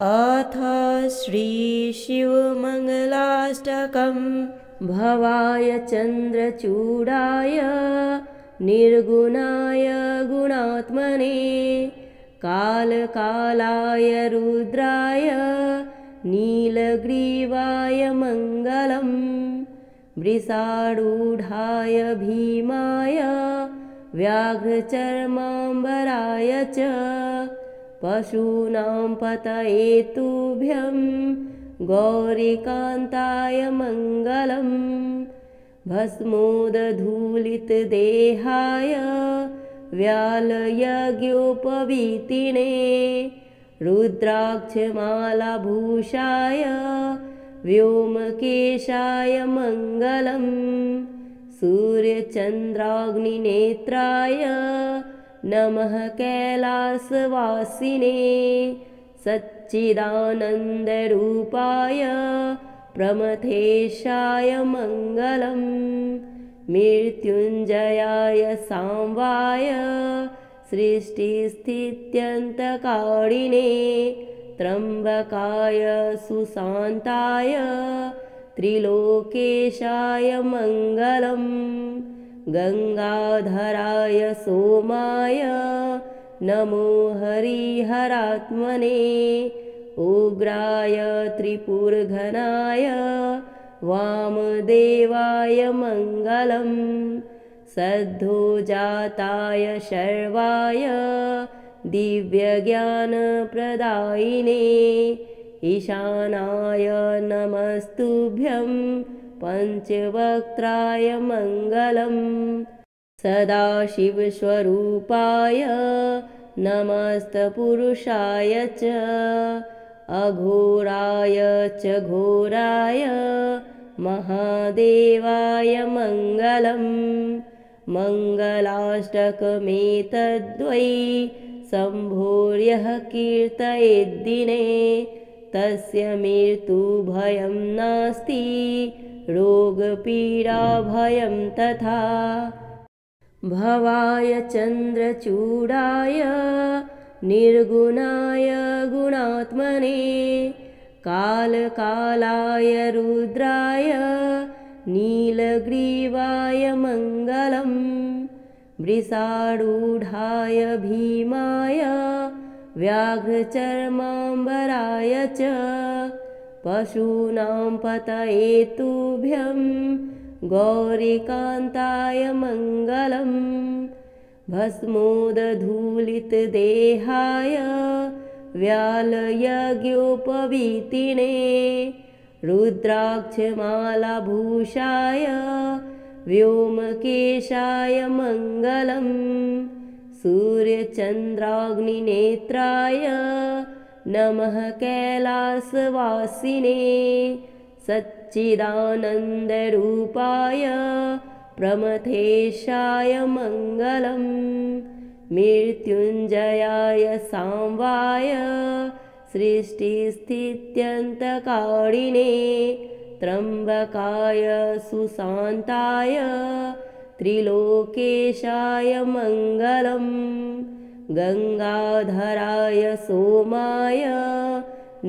अथ श्रीशिवमङ्गलाष्टकं भवाय चन्द्रचूडाय निर्गुणाय गुणात्मने कालकालाय रुद्राय नीलग्रीवाय मङ्गलम् वृषारूढाय भीमाय व्याघ्रचर्माम्बराय च पशूनां पतये तुभ्यं गौरीकान्ताय मङ्गलम् भस्मोदधूलितदेहाय व्यालयज्ञोपवीतिने रुद्राक्षमालाभूषाय व्योमकेशाय मङ्गलम् सूर्यचन्द्राग्निनेत्राय नमः कैलासवासिने सच्चिदानन्दरूपाय प्रमथेशाय मङ्गलम् मृत्युञ्जयाय सांवाय सृष्टिस्थित्यन्तकारिणे त्र्यम्बकाय सुशान्ताय त्रिलोकेशाय मङ्गलम् गंगाधराय सोमाय नमो हरिहरात्मने उग्राय त्रिपुरघनाय वामदेवाय मङ्गलम् सद्धोजाताय शर्वाय दिव्यज्ञानप्रदायिने ईशानाय नमस्तुभ्यं पञ्चवक्त्राय मङ्गलम् सदाशिवस्वरूपाय नमस्तपुरुषाय च अघोराय च घोराय महादेवाय मङ्गलम् मङ्गलाष्टकमेतद्वै सम्भोर्यः कीर्तयेद्दिने तस्य मृत्युभयं नास्ति रोगपीडाभयं तथा भवाय चन्द्रचूडाय निर्गुणाय गुणात्मने कालकालाय रुद्राय नीलग्रीवाय मङ्गलम् वृषारूढाय भीमाय व्याघ्रचर्माम्बराय च पशूनां पतये तुभ्यं गौरीकान्ताय मङ्गलम् भस्मोदधूलितदेहाय व्यालयज्ञोपवीतिने रुद्राक्षमालाभूषाय व्योमकेशाय मङ्गलम् सूर्यचन्द्राग्निनेत्राय नमः कैलासवासिने सच्चिदानन्दरूपाय प्रमथेशाय मङ्गलम् मृत्युञ्जयाय सांवाय सृष्टिस्थित्यन्तकारिणे त्र्यम्बकाय सुशान्ताय त्रिलोकेशाय मङ्गलम् गंगाधराय सोमाय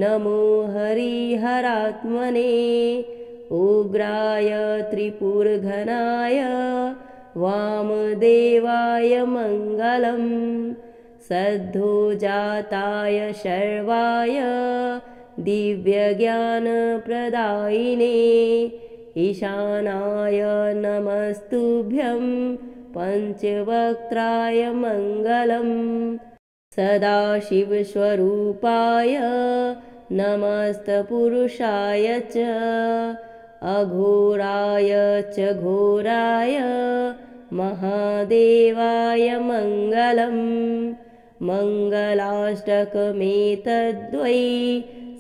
नमो हरिहरात्मने उग्राय त्रिपुरघनाय वामदेवाय मङ्गलम् सद्धोजाताय शर्वाय दिव्यज्ञानप्रदायिने ईशानाय नमस्तुभ्यं पञ्चवक्त्राय मङ्गलम् सदाशिवस्वरूपाय नमस्तपुरुषाय च अघोराय च घोराय महादेवाय मङ्गलम् मङ्गलाष्टकमेतद्वै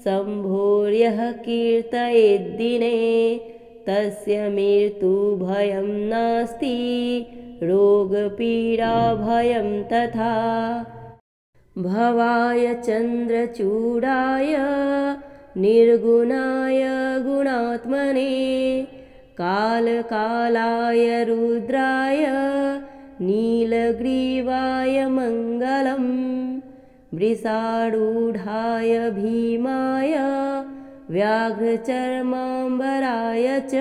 सम्भोर्यः कीर्तयेद्दिने तस्य मृत्युभयं नास्ति रोगपीडाभयं तथा भवाय चन्द्रचूडाय निर्गुणाय गुणात्मने कालकालाय रुद्राय नीलग्रीवाय मङ्गलम् वृषारूढाय भीमाय व्याघ्रचर्माम्बराय च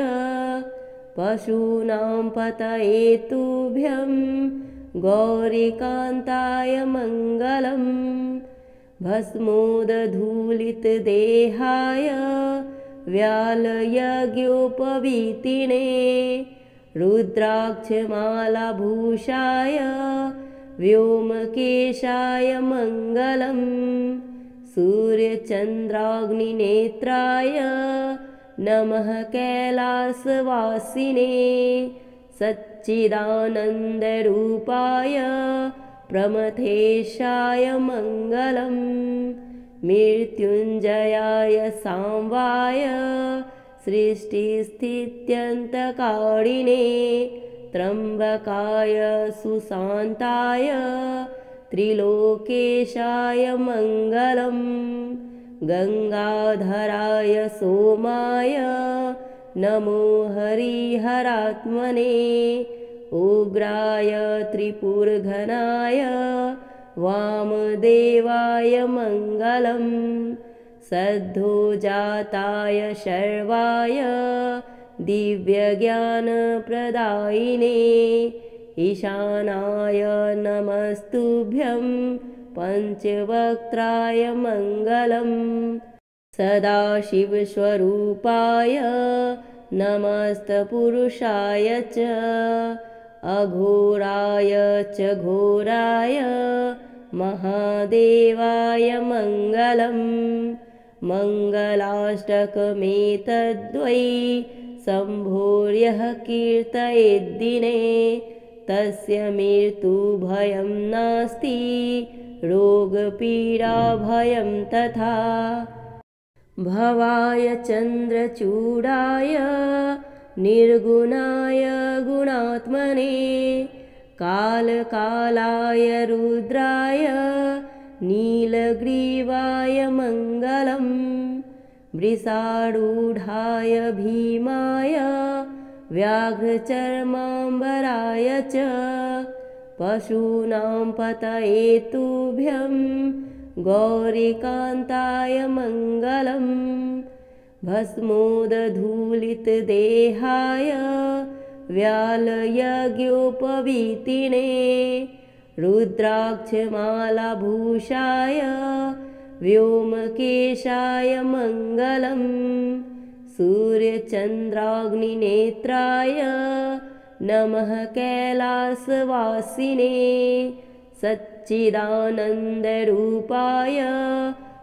पशूनां पतये तुभ्यं गौरीकान्ताय मङ्गलम् भस्मोदधूलितदेहाय व्यालयज्ञोपवीतिने रुद्राक्षमालाभूषाय व्योमकेशाय मङ्गलम् सूर्यचन्द्राग्निनेत्राय नमः कैलासवासिने सच्चिदानन्दरूपाय प्रमथेशाय मङ्गलम् मृत्युञ्जयाय सांवाय सृष्टिस्थित्यन्तकारिणे त्र्यम्बकाय सुशान्ताय त्रिलोकेशाय मङ्गलम् गङ्गाधराय सोमाय नमो हरिहरात्मने उग्राय त्रिपुरघनाय वामदेवाय मङ्गलम् सद्धोजाताय शर्वाय दिव्यज्ञानप्रदायिने ईशानाय नमस्तुभ्यं पञ्चवक्त्राय मङ्गलम् सदाशिवस्वरूपाय नमस्तपुरुषाय च अघोराय च घोराय महादेवाय मङ्गलम् मङ्गलाष्टकमेतद्वै सम्भोर्यः कीर्तयेद्दिने तस्य मृत्युभयं नास्ति रोगपीडाभयं तथा भवाय चन्द्रचूडाय निर्गुणाय गुणात्मने कालकालाय रुद्राय नीलग्रीवाय मङ्गलम् वृषारूढाय भीमाय व्याघ्रचर्माम्बराय च पशूनां पतये तुभ्यं गौरीकान्ताय मङ्गलम् भस्मोदधूलितदेहाय व्यालयज्ञोपवीतिने रुद्राक्षमालाभूषाय व्योमकेशाय मङ्गलम् सूर्यचन्द्राग्निनेत्राय नमः कैलासवासिने सच्चिदानन्दरूपाय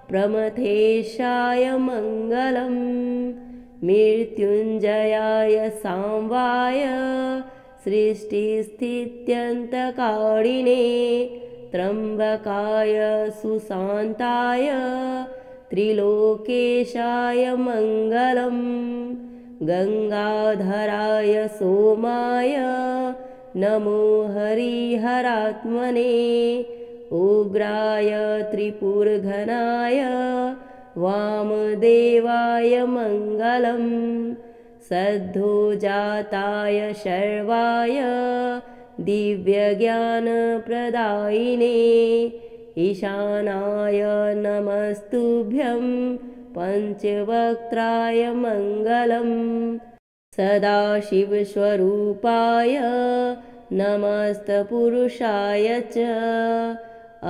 प्रमथेशाय मङ्गलम् मृत्युञ्जयाय सांवाय सृष्टिस्थित्यन्तकारिणे त्र्यम्बकाय सुशान्ताय त्रिलोकेशाय मङ्गलम् गङ्गाधराय सोमाय नमो हरिहरात्मने उग्राय त्रिपुरघनाय वामदेवाय मङ्गलम् सद्धोजाताय शर्वाय दिव्यज्ञानप्रदायिने ईशानाय नमस्तुभ्यं पञ्चवक्त्राय मङ्गलम् सदाशिवस्वरूपाय नमस्तपुरुषाय च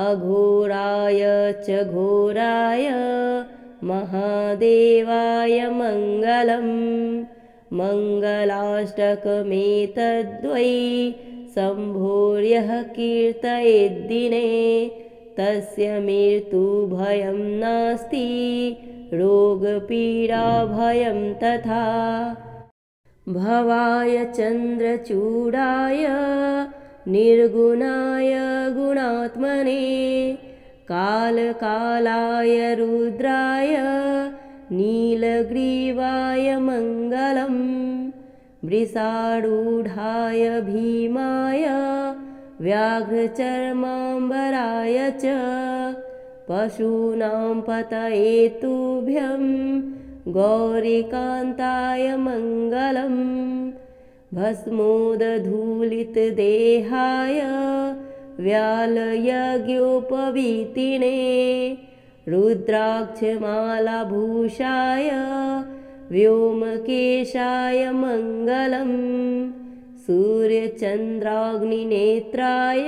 अघोराय च घोराय महादेवाय मङ्गलम् मङ्गलाष्टकमेतद्वै सम्भोर्यः कीर्तयेद्दिने तस्य मृत्युभयं नास्ति रोगपीडाभयं तथा भवाय चन्द्रचूडाय निर्गुणाय गुणात्मने कालकालाय रुद्राय नीलग्रीवाय मङ्गलम् वृषारूढाय भीमाय व्याघ्रचर्माम्बराय च पशूनां पतये तुभ्यं गौरीकान्ताय मङ्गलम् भस्मोदधूलितदेहाय व्यालयज्ञोपवीतिने रुद्राक्षमालाभूषाय व्योमकेशाय मङ्गलम् सूर्यचन्द्राग्निनेत्राय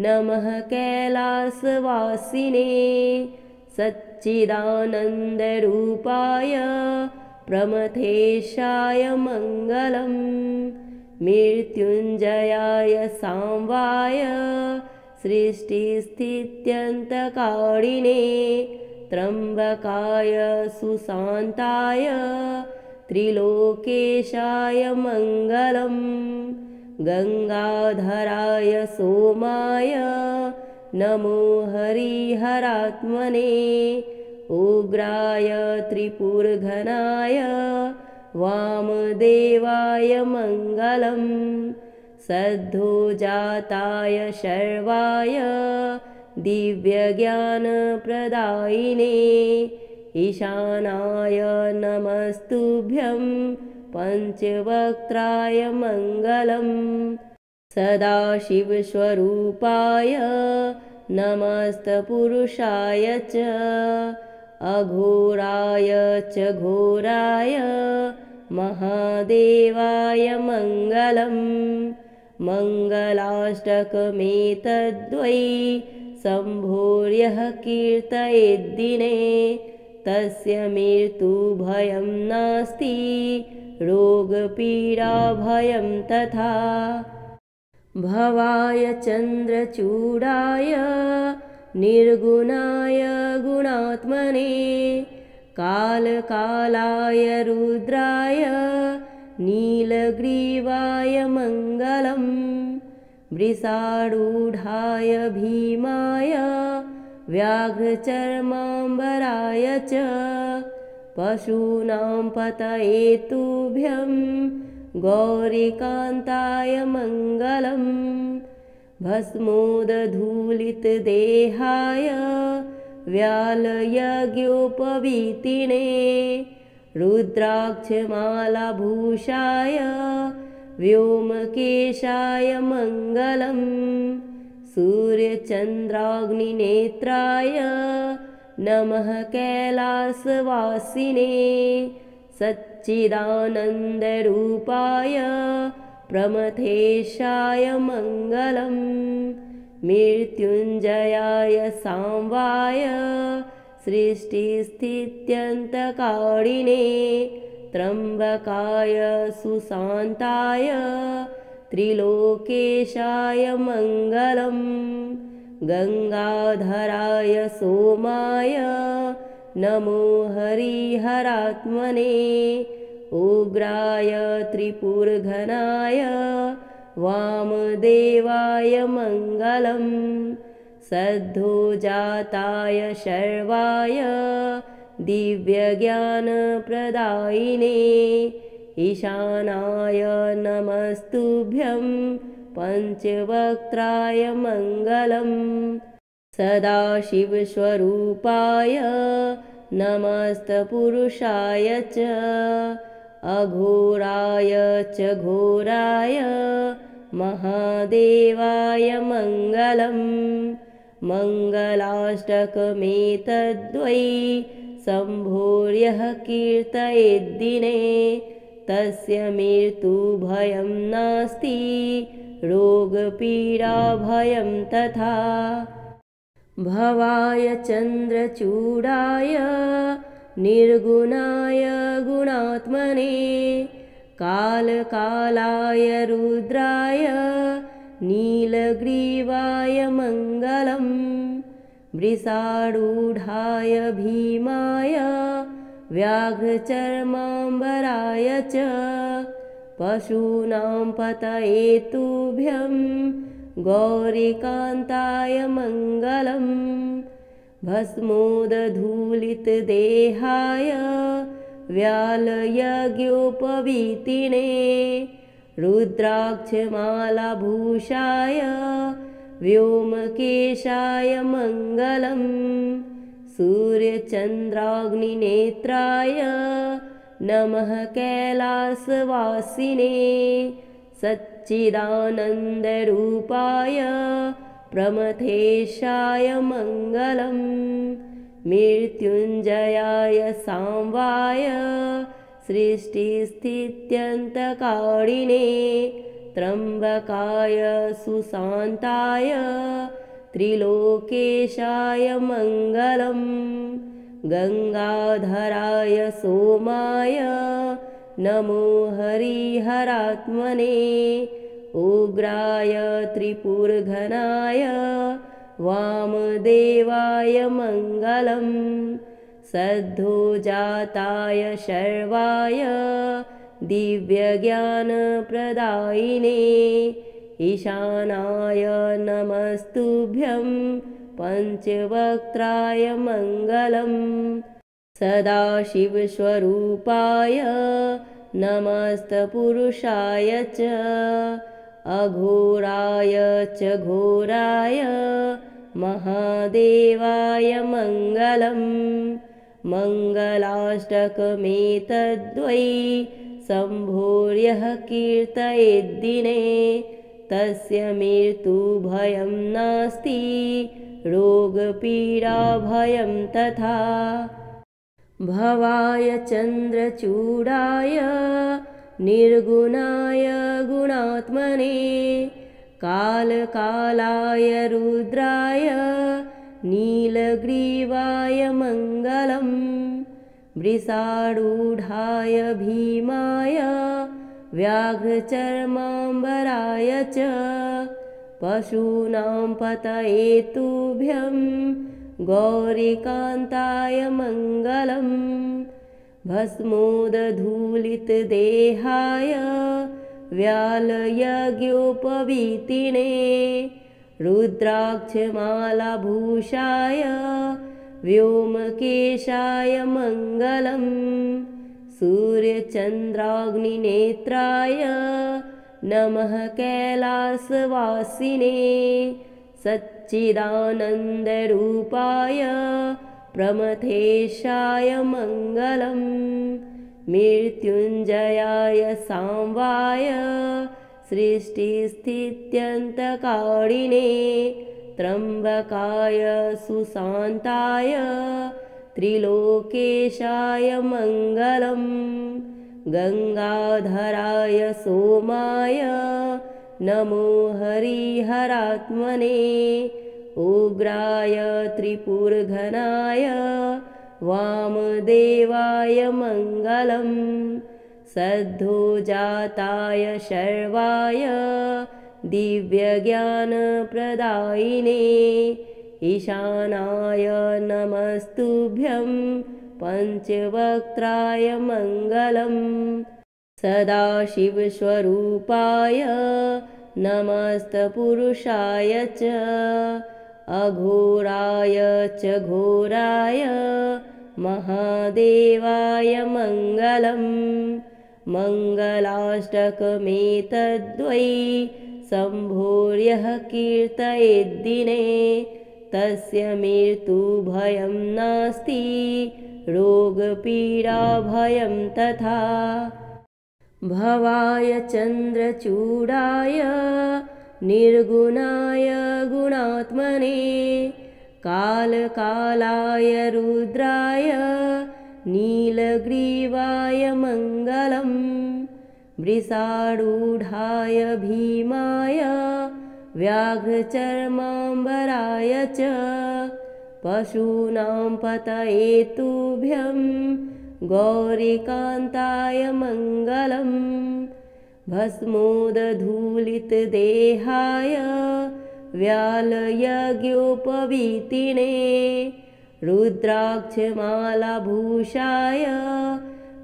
नमः कैलासवासिने सच्चिदानन्दरूपाय प्रमथेशाय मङ्गलम् मृत्युञ्जयाय सांवाय सृष्टिस्थित्यन्तकारिणे त्र्यम्बकाय सुशान्ताय त्रिलोकेशाय मङ्गलम् गङ्गाधराय सोमाय नमो हरिहरात्मने उग्राय त्रिपुरघनाय वामदेवाय मङ्गलम् सद्धोजाताय शर्वाय दिव्यज्ञानप्रदायिने ईशानाय नमस्तुभ्यं पञ्चवक्त्राय मङ्गलम् सदाशिवस्वरूपाय नमस्तपुरुषाय च अघोराय च घोराय महादेवाय मङ्गलम् मङ्गलाष्टकमेतद्वै सम्भोर्यः कीर्तयेद्दिने तस्य मृत्युभयं नास्ति रोगपीडाभयं तथा भवाय चन्द्रचूडाय निर्गुणाय गुणात्मने कालकालाय रुद्राय नीलग्रीवाय मङ्गलम् वृषारूढाय भीमाय व्याघ्रचर्माम्बराय च पशूनां पतये तुभ्यं गौरीकान्ताय मङ्गलम् भस्मोदधूलितदेहाय व्यालयज्ञोपवीतिने रुद्राक्षमालाभूषाय व्योमकेशाय मङ्गलम् सूर्यचन्द्राग्निनेत्राय नमः कैलासवासिने सच्चिदानन्दरूपाय प्रमथेशाय मङ्गलम् मृत्युञ्जयाय सांवाय सृष्टिस्थित्यन्तकारिणे त्र्यम्बकाय सुशान्ताय त्रिलोकेशाय मङ्गलम् गङ्गाधराय सोमाय नमो हरिहरात्मने उग्राय त्रिपुरघनाय वामदेवाय मङ्गलम् सद्धोजाताय शर्वाय दिव्यज्ञानप्रदायिने ईशानाय नमस्तुभ्यं पञ्चवक्त्राय मङ्गलम् सदाशिवस्वरूपाय नमस्तपुरुषाय च अघोराय च घोराय महादेवाय मङ्गलम् मङ्गलाष्टकमेतद्वै सम्भोर्यः कीर्तयेद्दिने तस्य मृत्युभयं नास्ति रोगपीडाभयं तथा भवाय चन्द्रचूडाय निर्गुणाय गुणात्मने कालकालाय रुद्राय नीलग्रीवाय मङ्गलम् वृषारूढाय भीमाय व्याघ्रचर्माम्बराय च पशूनां पतये तुभ्यं गौरीकान्ताय मङ्गलम् भस्मोदधूलितदेहाय व्यालयज्ञोपवीतिने रुद्राक्षमालाभूषाय व्योमकेशाय मङ्गलम् सूर्यचन्द्राग्निनेत्राय नमः कैलासवासिने सच्चिदानन्दरूपाय प्रमथेशाय मङ्गलम् मृत्युञ्जयाय सांवाय सृष्टिस्थित्यन्तकारिणे त्र्यम्बकाय सुशान्ताय त्रिलोकेशाय मङ्गलम् गङ्गाधराय सोमाय नमो हरिहरात्मने उग्राय त्रिपुरघनाय वामदेवाय मङ्गलम् सद्धोजाताय शर्वाय दिव्यज्ञानप्रदायिने ईशानाय नमस्तुभ्यं पञ्चवक्त्राय मङ्गलम् सदाशिवस्वरूपाय नमस्तपुरुषाय च अघोराय च घोराय महादेवाय मङ्गलम् मङ्गलाष्टकमेतद्वै सम्भोर्यः कीर्तयेद्दिने तस्य मृत्युभयं नास्ति रोगपीडाभयं तथा भवाय चन्द्रचूडाय निर्गुणाय गुणात्मने कालकालाय रुद्राय नीलग्रीवाय मङ्गलम् वृषारूढाय भीमाय व्याघ्रचर्माम्बराय च पशूनां पतये तुभ्यं गौरीकान्ताय मङ्गलम् भस्मोदधूलितदेहाय व्यालयज्ञोपवीतिने रुद्राक्षमालाभूषाय व्योमकेशाय मङ्गलम् सूर्यचन्द्राग्निनेत्राय नमः कैलासवासिने सच्चिदानन्दरूपाय प्रमथेशाय मङ्गलम् मृत्युञ्जयाय सांवाय सृष्टिस्थित्यन्तकारिणे त्र्यम्बकाय सुशान्ताय त्रिलोकेशाय मङ्गलम् गङ्गाधराय सोमाय नमो हरिहरात्मने उग्राय त्रिपुरघनाय वामदेवाय मङ्गलम् सद्धोजाताय शर्वाय दिव्यज्ञानप्रदायिने ईशानाय नमस्तुभ्यं पञ्चवक्त्राय मङ्गलम् सदाशिवस्वरूपाय नमस्तपुरुषाय च अघोराय च घोराय महादेवाय मङ्गलम् मङ्गलाष्टकमेतद्वै सम्भोर्यः कीर्तयेद्दिने तस्य मृत्युभयं नास्ति रोगपीडाभयं तथा भवाय चन्द्रचूडाय निर्गुणाय गुणात्मने कालकालाय रुद्राय नीलग्रीवाय मङ्गलम् वृषारूढाय भीमाय व्याघ्रचर्माम्बराय च पशूनां पतये तुभ्यं गौरीकान्ताय मङ्गलम् भस्मोदधूलितदेहाय व्यालयज्ञोपवीतिने रुद्राक्षमालाभूषाय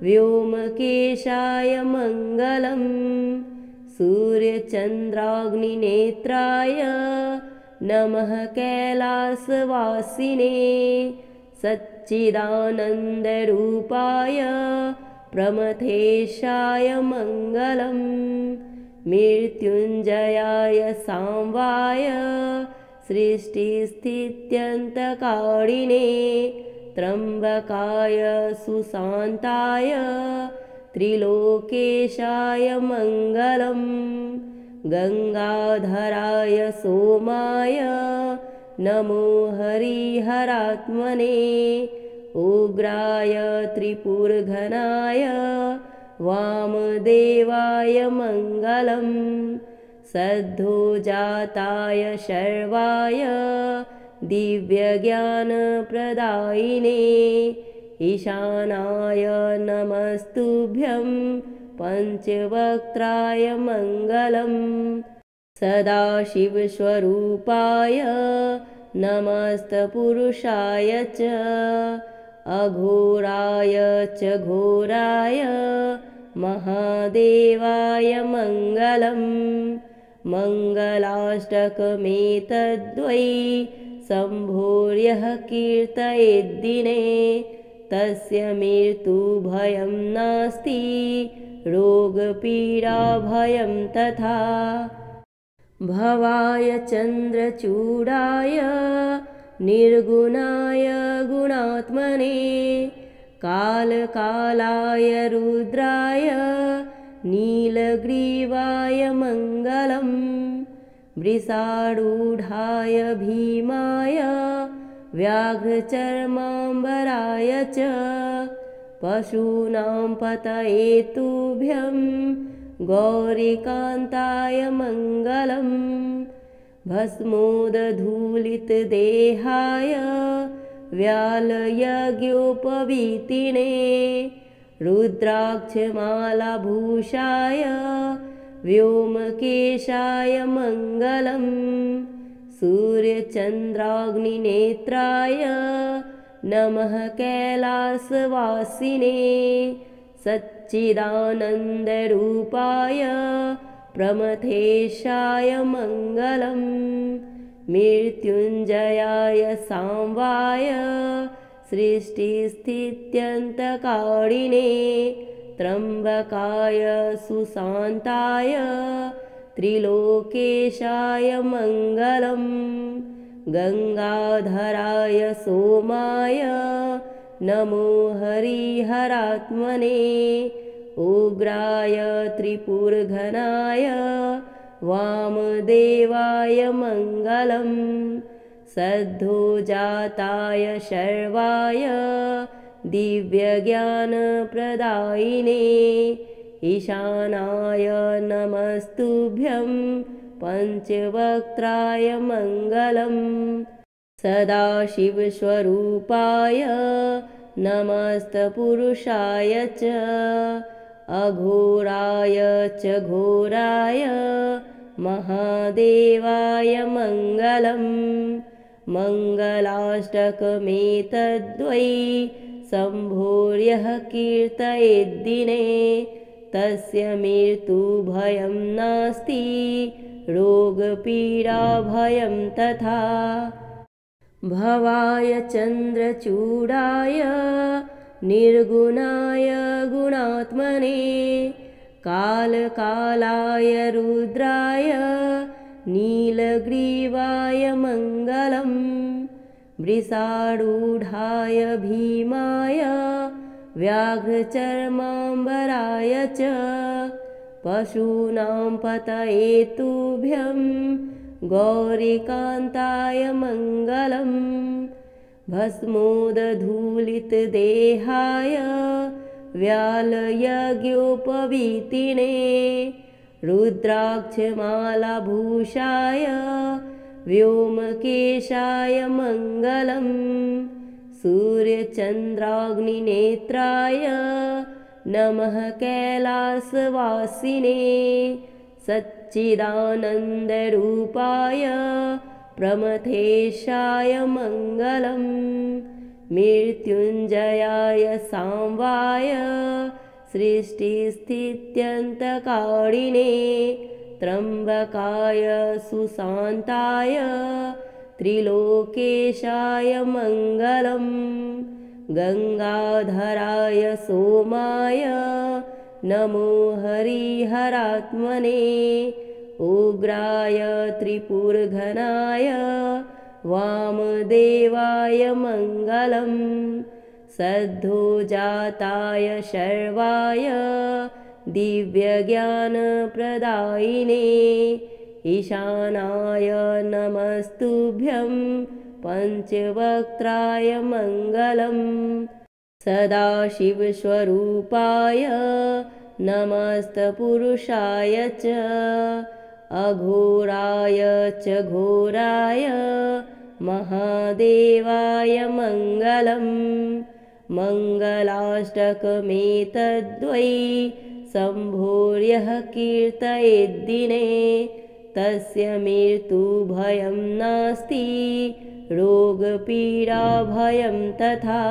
व्योमकेशाय मङ्गलम् सूर्यचन्द्राग्निनेत्राय नमः कैलासवासिने सच्चिदानन्दरूपाय प्रमथेशाय मङ्गलम् मृत्युञ्जयाय सांवाय सृष्टिस्थित्यन्तकारिणे त्र्यम्बकाय सुशान्ताय त्रिलोकेशाय मङ्गलम् गङ्गाधराय सोमाय नमो हरिहरात्मने उग्राय त्रिपुरघनाय वामदेवाय मङ्गलम् सद्धोजाताय शर्वाय दिव्यज्ञानप्रदायिने ईशानाय नमस्तुभ्यं पञ्चवक्त्राय मङ्गलम् सदाशिवस्वरूपाय नमस्तपुरुषाय च अघोराय च घोराय महादेवाय मङ्गलम् मङ्गलाष्टकमेतद्वै सम्भोर्यः कीर्तयेद्दिने तस्य मृत्युभयं नास्ति रोगपीडाभयं तथा भवाय चन्द्रचूडाय निर्गुणाय गुणात्मने कालकालाय रुद्राय नीलग्रीवाय मङ्गलम् वृषारूढाय भीमाय व्याघ्रचर्माम्बराय च पशूनां पतये तुभ्यं गौरीकान्ताय मङ्गलम् भस्मोदधूलितदेहाय व्यालयज्ञोपवीतिने रुद्राक्षमालाभूषाय व्योमकेशाय मङ्गलम् सूर्यचन्द्राग्निनेत्राय नमः कैलासवासिने सच्चिदानन्दरूपाय प्रमथेशाय मङ्गलम् मृत्युञ्जयाय सांवाय सृष्टिस्थित्यन्तकारिणे त्र्यम्बकाय सुशान्ताय त्रिलोकेशाय मङ्गलम् गङ्गाधराय सोमाय नमो हरिहरात्मने उग्राय त्रिपुरघनाय वामदेवाय मङ्गलम् सद्धोजाताय शर्वाय दिव्यज्ञानप्रदायिने ईशानाय नमस्तुभ्यं पञ्चवक्त्राय मङ्गलम् सदाशिवस्वरूपाय नमस्तपुरुषाय च अघोराय च घोराय महादेवाय मङ्गलम् मङ्गलाष्टकमेतद्वै सम्भोर्यः कीर्तयेद्दिने तस्य मृत्युभयं नास्ति रोगपीडाभयं तथा भवाय चन्द्रचूडाय निर्गुणाय गुणात्मने कालकालाय रुद्राय नीलग्रीवाय मङ्गलम् वृषारूढाय भीमाय व्याघ्रचर्माम्बराय च पशूनां पतये तुभ्यं गौरीकान्ताय मङ्गलम् भस्मोदधूलितदेहाय व्यालयज्ञोपवीतिने रुद्राक्षमालाभूषाय व्योमकेशाय मङ्गलम् सूर्यचन्द्राग्निनेत्राय नमः कैलासवासिने सच्चिदानन्दरूपाय प्रमथेशाय मङ्गलम् मृत्युञ्जयाय सांवाय सृष्टिस्थित्यन्तकारिणे त्र्यम्बकाय सुशान्ताय त्रिलोकेशाय मङ्गलम् गङ्गाधराय सोमाय नमो हरिहरात्मने उग्राय त्रिपुरघनाय वामदेवाय मङ्गलम् सद्योजाताय शर्वाय दिव्यज्ञानप्रदायिने ईशानाय नमस्तुभ्यं पञ्चवक्त्राय मङ्गलम् सदाशिवस्वरूपाय नमस्तपुरुषाय च अघोराय च घोराय महादेवाय मङ्गलम् मङ्गलाष्टकमेतद्वै सम्भोर्यः कीर्तयेद्दिने तस्य मृत्युभयं नास्ति रोगपीडाभयं तथा।